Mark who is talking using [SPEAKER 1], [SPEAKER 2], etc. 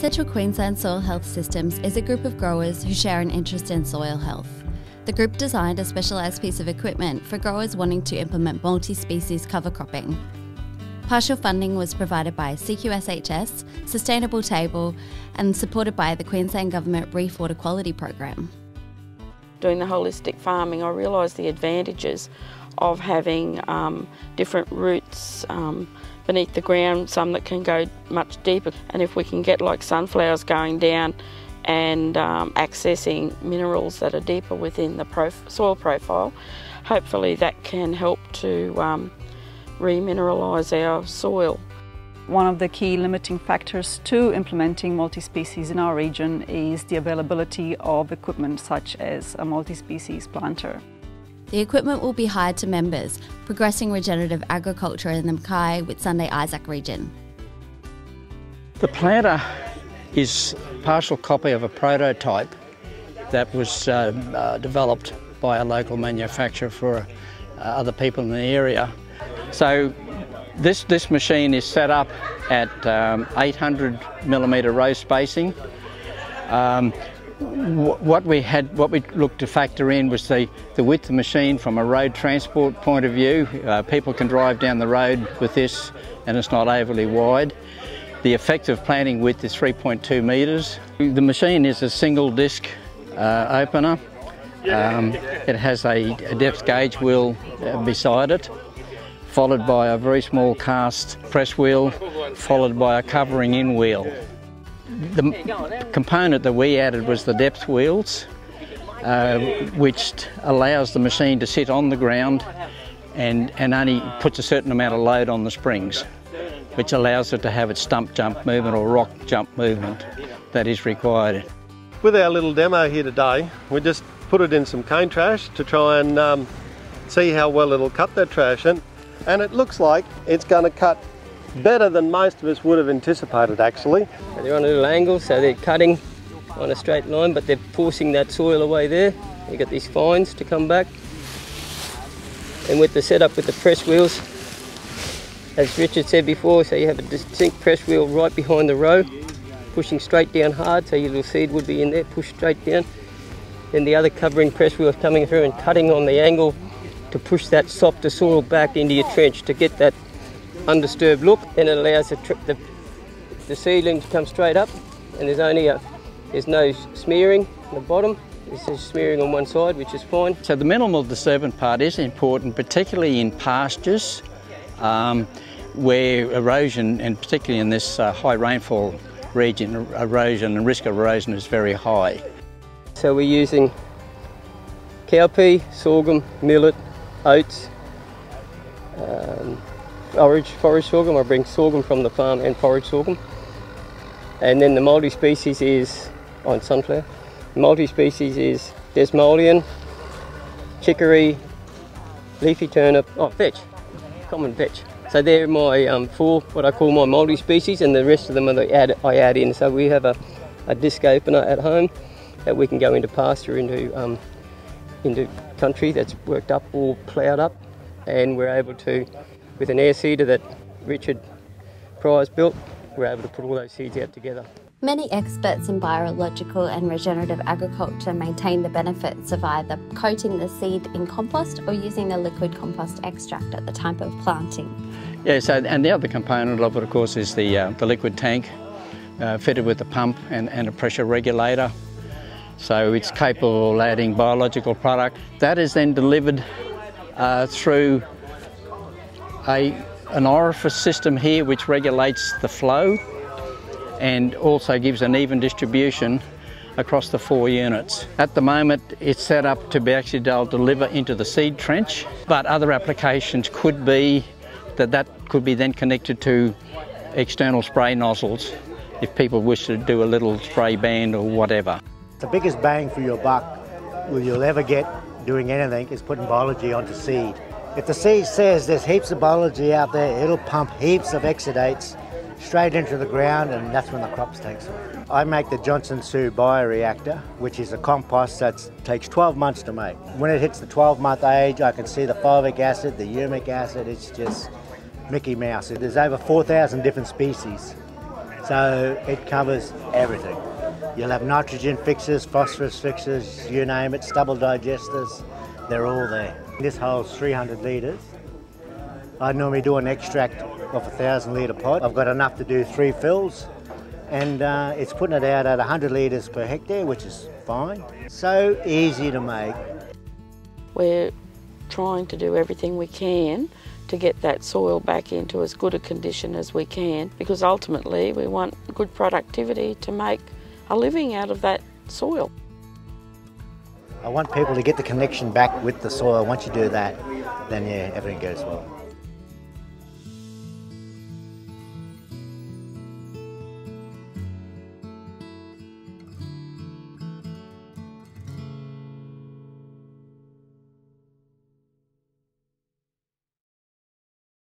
[SPEAKER 1] Central Queensland Soil Health Systems is a group of growers who share an interest in soil health. The group designed a specialised piece of equipment for growers wanting to implement multi-species cover cropping. Partial funding was provided by CQSHS, Sustainable Table, and supported by the Queensland Government Reef Water Quality Program.
[SPEAKER 2] Doing the holistic farming, I realised the advantages of having different roots beneath the ground, some that can go much deeper. And if we can get like sunflowers going down and accessing minerals that are deeper within the soil profile, hopefully that can help to remineralise our soil.
[SPEAKER 3] One of the key limiting factors to implementing multi-species in our region is the availability of equipment such as a multi-species planter.
[SPEAKER 1] The equipment will be hired to members progressing regenerative agriculture in the Mackay Whitsunday-Isaac region.
[SPEAKER 4] The planter is a partial copy of a prototype that was developed by a local manufacturer for other people in the area. So this machine is set up at 800mm row spacing. What we looked to factor in was the width of the machine from a road transport point of view. People can drive down the road with this and it's not overly wide. The effective planting width is 3.2 metres. The machine is a single disc opener. It has a depth gauge wheel beside it, followed by a very small cast press wheel, followed by a covering in wheel. The component that we added was the depth wheels, which allows the machine to sit on the ground and only puts a certain amount of load on the springs, which allows it to have its stump jump movement or rock jump movement that is required.
[SPEAKER 5] With our little demo here today, we just put it in some cane trash to try and see how well it'll cut that trash, and it looks like it's going to cut better than most of us would have anticipated actually.
[SPEAKER 6] They're on a little angle, so they're cutting on a straight line, but they're forcing that soil away there. You got these fines to come back. And with the setup with the press wheels, as Richard said before, so you have a distinct press wheel right behind the row, pushing straight down hard, so your little seed would be in there, push straight down. Then the other covering press wheel is coming through and cutting on the angle to push that softer soil back into your trench to get that undisturbed look. Then it allows the seedling to come straight up, and there's no smearing on the bottom. There's just smearing on one side, which is fine.
[SPEAKER 4] So the minimal disturbance part is important, particularly in pastures where erosion, and particularly in this high rainfall region, erosion and risk of erosion is very high.
[SPEAKER 6] So we're using cowpea, sorghum, millet, oats, forage sorghum. I bring sorghum from the farm and forage sorghum. And then the multi-species is on sunflower. The multi-species is desmodium, chicory, leafy turnip, vetch, common vetch. So they're my four, what I call my multi-species, and the rest of them I add in. So we have a disc opener at home that we can go into pasture, into country that's worked up or ploughed up, and we're able to, with an air seeder that Richard Pryor's built, we're able to put all those seeds out together.
[SPEAKER 1] Many experts in biological and regenerative agriculture maintain the benefits of either coating the seed in compost or using a liquid compost extract at the time of planting.
[SPEAKER 4] Yeah, and the other component of it, of course, is the liquid tank fitted with a pump and a pressure regulator. So it's capable of adding biological product. That is then delivered through an orifice system here which regulates the flow and also gives an even distribution across the 4 units. At the moment it's set up to be actually deliver into the seed trench, but other applications could be that could be then connected to external spray nozzles if people wish to do a little spray band or whatever.
[SPEAKER 7] The biggest bang for your buck you'll ever get doing anything is putting biology onto seed. If the seed says there's heaps of biology out there, it'll pump heaps of exudates straight into the ground, and that's when the crops takes off. I make the Johnson Sioux bioreactor, which is a compost that takes 12 months to make. When it hits the 12-month age, I can see the fulvic acid, the humic acid, it's just Mickey Mouse. There's over 4,000 different species So it covers everything. You'll have nitrogen fixers, phosphorus fixers, you name it, stubble digesters, they're all there. This holds 300 litres. I normally do an extract of a 1,000 litre pot. I've got enough to do 3 fills, and it's putting it out at 100 litres per hectare, which is fine. So easy to make.
[SPEAKER 2] We're trying to do everything we can to get that soil back into as good a condition as we can, because ultimately we want good productivity to make a living out of that soil.
[SPEAKER 7] I want people to get the connection back with the soil. Once you do that, then yeah, everything goes well.